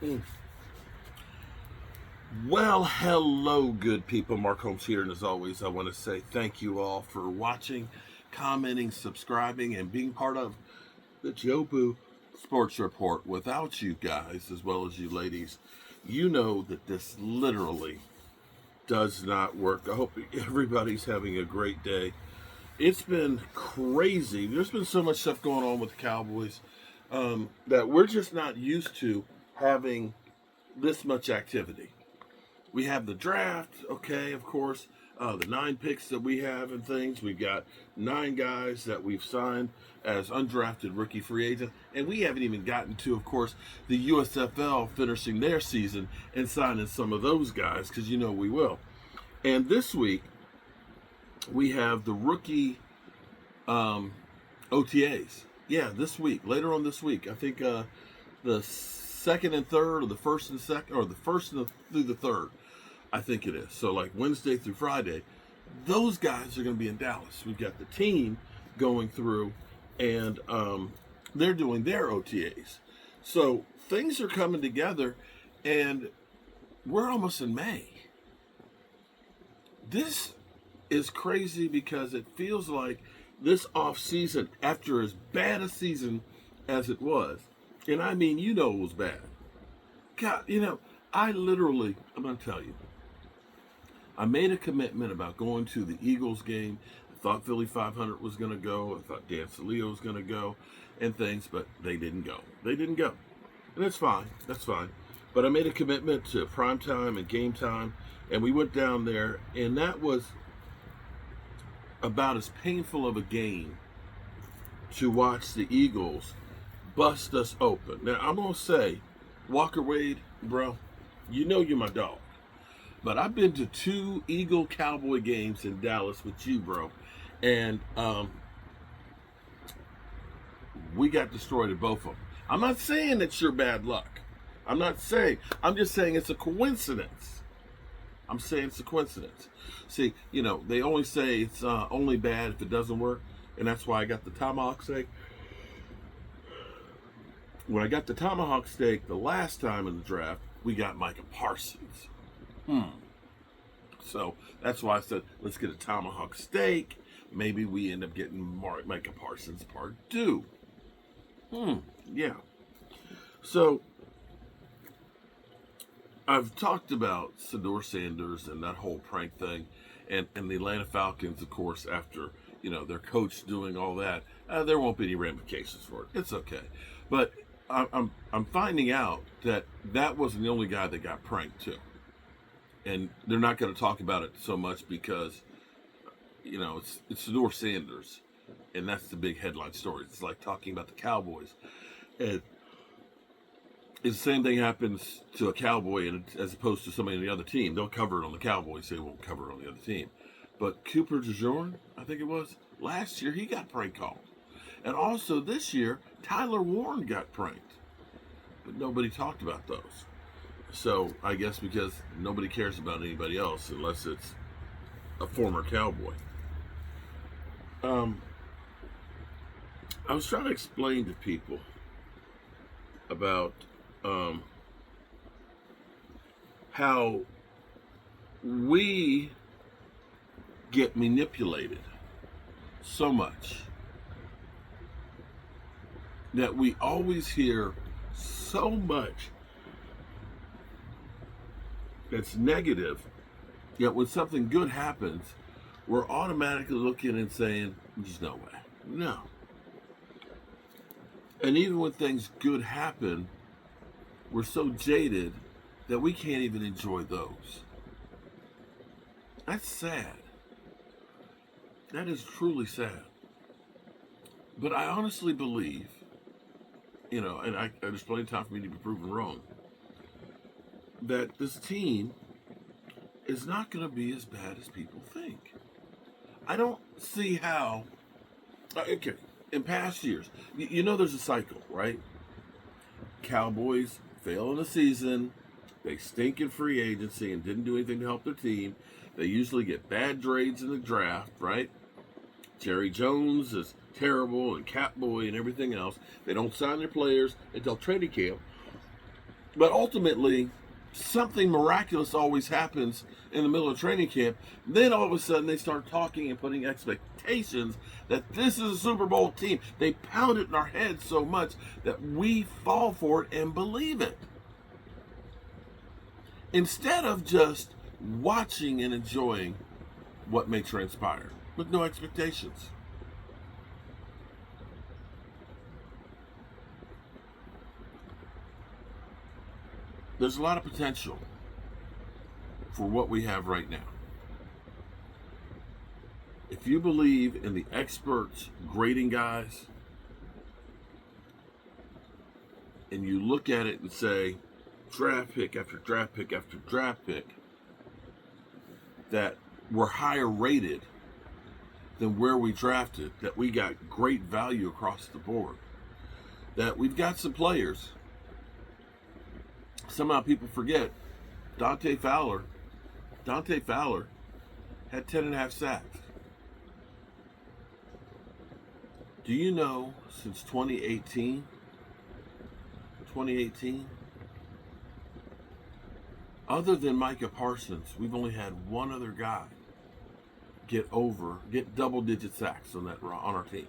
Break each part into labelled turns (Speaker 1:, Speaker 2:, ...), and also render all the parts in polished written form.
Speaker 1: Mm. Well, hello, good people. Mark Holmes here, and as always, I want to say thank you all for watching, commenting, subscribing, and being part of the Jobu Sports Report. Without you guys, as well as you ladies, you know that this literally does not work. I hope everybody's having a great day. It's been crazy. There's been so much stuff going on with the Cowboys that we're just not used to having this much activity. We have the draft, okay, of course, the 9 picks that we have and things. We've got 9 guys that we've signed as undrafted rookie free agents, and we haven't even gotten to, of course, the USFL finishing their season and signing some of those guys, because you know we will. And this week, we have the rookie OTAs. Yeah, this week, later on this week. I think the second and third, or the first and second, or the first and through the third, I think it is. So like Wednesday through Friday, those guys are going to be in Dallas. We've got the team going through, and they're doing their OTAs. So things are coming together, and we're almost in May. This is crazy because it feels like this off season, after as bad a season as it was, and I mean, you know, it was bad. God, I'm going to tell you, I made a commitment about going to the Eagles game. I thought Philly 500 was going to go. I thought Dan Salio was going to go and things, but they didn't go. They didn't go. And that's fine. That's fine. But I made a commitment to prime time and game time, and we went down there, and that was about as painful of a game to watch the Eagles bust us open. Now, I'm going to say, Walker Wade, bro, you know you're my dog. But I've been to 2 Eagle Cowboy games in Dallas with you, bro. And we got destroyed at both of them. I'm not saying it's your bad luck. I'm just saying it's a coincidence. I'm saying it's a coincidence. See, they only say it's only bad if it doesn't work. And that's why I got the tomahawk steak. When I got the tomahawk steak the last time in the draft, we got Micah Parsons. So that's why I said, let's get a tomahawk steak. Maybe we end up getting Micah Parsons part 2. Yeah. So I've talked about Sador Sanders and that whole prank thing, and the Atlanta Falcons, of course, after their coach doing all that, there won't be any ramifications for it. It's okay, but I'm finding out that wasn't the only guy that got pranked too, and they're not going to talk about it so much because it's Sador Sanders, and that's the big headline story. It's like talking about the Cowboys, and it's the same thing happens to a Cowboy as opposed to somebody on the other team. They'll cover it on the Cowboys, they won't cover it on the other team. But Cooper DeJean, I think it was, last year he got prank called. And also this year, Tyler Warren got pranked. But nobody talked about those. So I guess because nobody cares about anybody else unless it's a former Cowboy. I was trying to explain to people about how we get manipulated so much that we always hear so much that's negative, yet when something good happens, we're automatically looking and saying, there's no way. No. And even when things good happen, we're so jaded that we can't even enjoy those. That's sad. That is truly sad. But I honestly believe, and there's plenty of time for me to be proven wrong, that this team is not going to be as bad as people think. I don't see how. Okay, in past years, there's a cycle, right? Cowboys fail in the season, they stink in free agency and didn't do anything to help their team. They usually get bad grades in the draft, right? Jerry Jones is terrible, and Catboy and everything else. They don't sign their players until training camp. But ultimately, something miraculous always happens in the middle of training camp. Then all of a sudden they start talking and putting expectations that this is a Super Bowl team. They pound it in our heads so much that we fall for it and believe it. Instead of just watching and enjoying what may transpire with no expectations. There's a lot of potential for what we have right now. If you believe in the experts grading guys, and you look at it and say, draft pick after draft pick after draft pick, that we're higher rated than where we drafted, that we got great value across the board, that we've got some players. Somehow people forget Dante Fowler had 10.5 sacks. Do you know since 2018, other than Micah Parsons, we've only had one other guy get double-digit sacks on our team.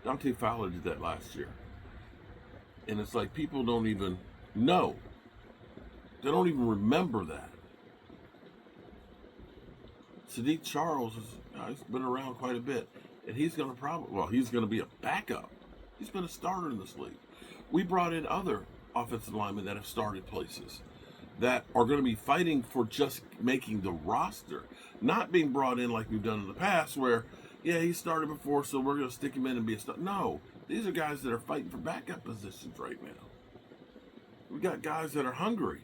Speaker 1: Dante Fowler did that last year. And it's like people don't even know. They don't even remember that. Sadiq Charles he's been around quite a bit. And he's going to be a backup. He's been a starter in this league. We brought in other offensive linemen that have started places, that are going to be fighting for just making the roster, not being brought in like we've done in the past where, yeah, he started before, so we're going to stick him in and be a star. No, these are guys that are fighting for backup positions right now. We got guys that are hungry.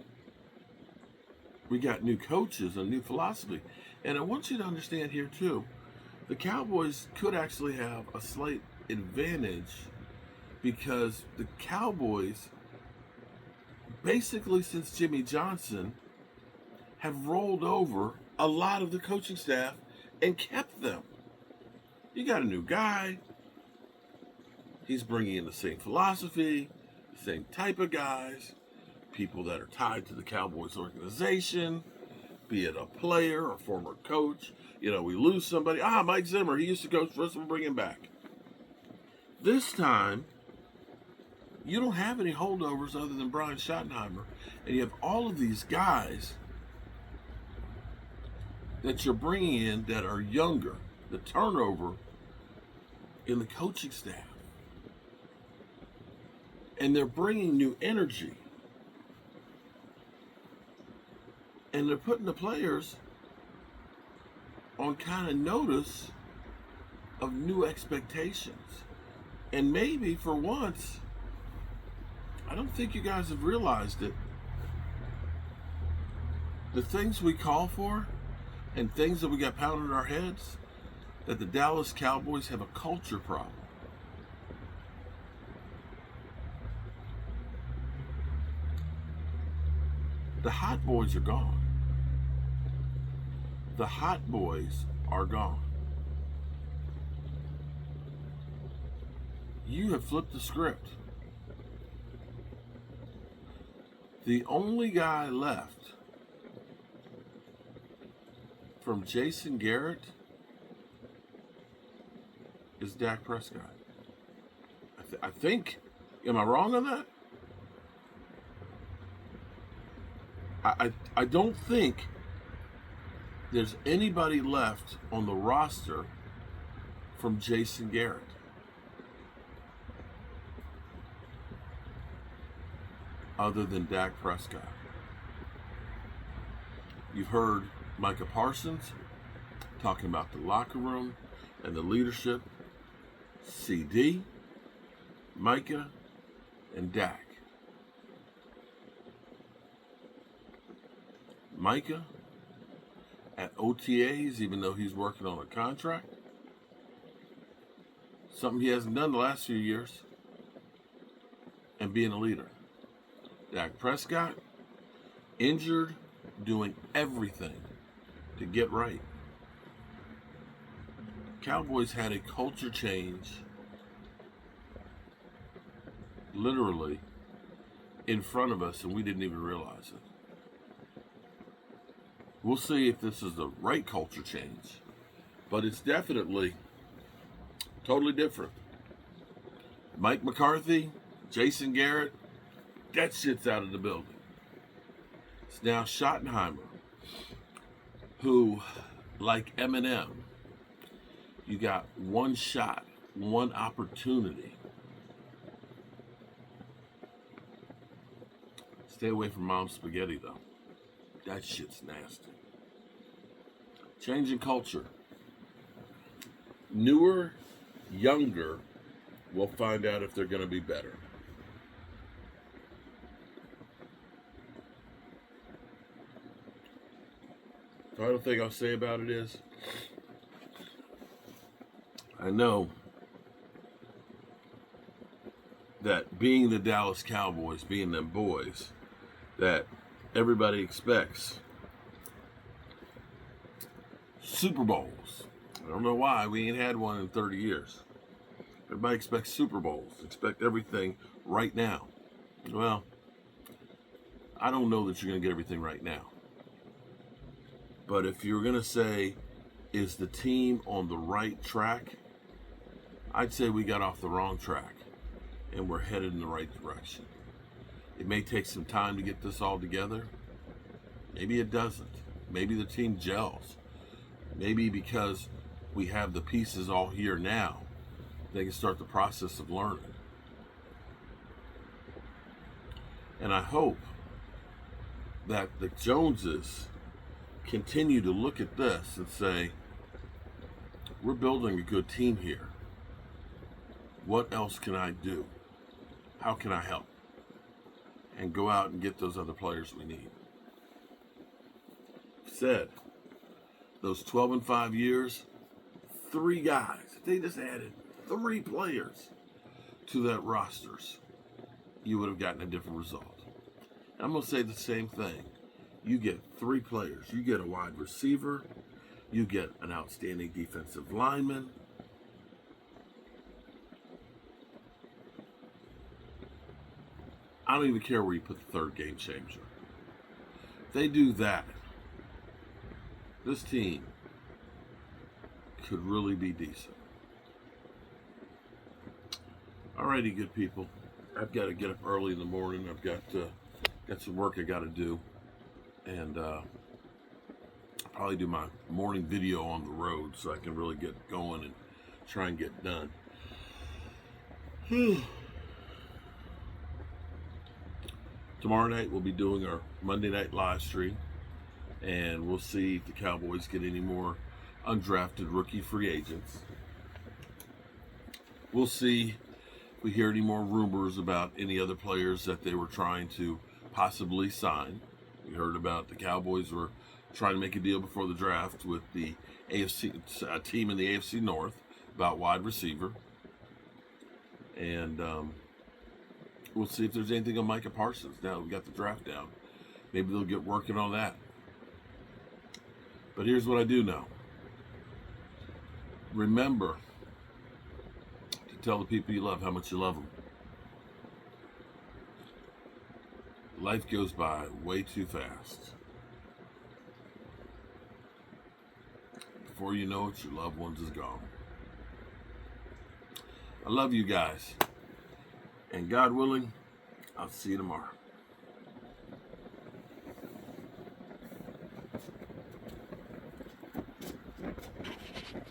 Speaker 1: We got new coaches, a new philosophy. And I want you to understand here, too, the Cowboys could actually have a slight advantage because the Cowboys, basically since Jimmy Johnson, have rolled over a lot of the coaching staff and kept them. You got a new guy. He's bringing in the same philosophy, the same type of guys, people that are tied to the Cowboys organization, be it a player or former coach. You know, we lose somebody. Mike Zimmer, he used to coach for us, we'll bring him back. This time, you don't have any holdovers other than Brian Schottenheimer, and you have all of these guys that you're bringing in that are younger. The turnover in the coaching staff. And they're bringing new energy. And they're putting the players on kind of notice of new expectations. And maybe for once, I don't think you guys have realized it. The things we call for and things that we got pounded in our heads, that the Dallas Cowboys have a culture problem. The hot boys are gone. The hot boys are gone. You have flipped the script. The only guy left from Jason Garrett is Dak Prescott. I think, am I wrong on that? I don't think there's anybody left on the roster from Jason Garrett. Other than Dak Prescott. You've heard Micah Parsons talking about the locker room and the leadership. CD, Micah, and Dak. Micah at OTAs, even though he's working on a contract. Something he hasn't done the last few years. And being a leader. Dak Prescott, injured, doing everything to get right. Cowboys had a culture change literally in front of us and we didn't even realize it. We'll see if this is the right culture change, but it's definitely totally different. Mike McCarthy, Jason Garrett, that shit's out of the building. It's now Schottenheimer, who, like Eminem, you got one shot, one opportunity. Stay away from mom's spaghetti, though. That shit's nasty. Changing culture. Newer, younger will find out if they're going to be better. The final thing I'll say about it is, I know that being the Dallas Cowboys, being them boys, that everybody expects Super Bowls. I don't know why. We ain't had one in 30 years. Everybody expects Super Bowls. Expect everything right now. Well, I don't know that you're going to get everything right now. But if you're going to say, is the team on the right track? I'd say we got off the wrong track and we're headed in the right direction. It may take some time to get this all together. Maybe it doesn't. Maybe the team gels. Maybe because we have the pieces all here now, they can start the process of learning. And I hope that the Joneses continue to look at this and say, we're building a good team here. What else can I do? How can I help? And go out and get those other players we need. Said, those 12 and 5 years, 3 guys, if they just added 3 players to that rosters, you would have gotten a different result. I'm going to say the same thing. You get 3 players. You get a wide receiver. You get an outstanding defensive lineman. I don't even care where you put the third game changer. If they do that, this team could really be decent. Alrighty, good people. I've got to get up early in the morning. I've got some work I got to do. And I'll probably do my morning video on the road so I can really get going and try and get done. Tomorrow night we'll be doing our Monday night live stream, and we'll see if the Cowboys get any more undrafted rookie free agents. We'll see if we hear any more rumors about any other players that they were trying to possibly sign. We heard about the Cowboys were trying to make a deal before the draft with the AFC team in the AFC North about wide receiver. And we'll see if there's anything on Micah Parsons. Now we got the draft down. Maybe they'll get working on that. But here's what I do know. Remember to tell the people you love how much you love them. Life goes by way too fast. Before you know it, your loved ones is gone. I love you guys. And God willing, I'll see you tomorrow.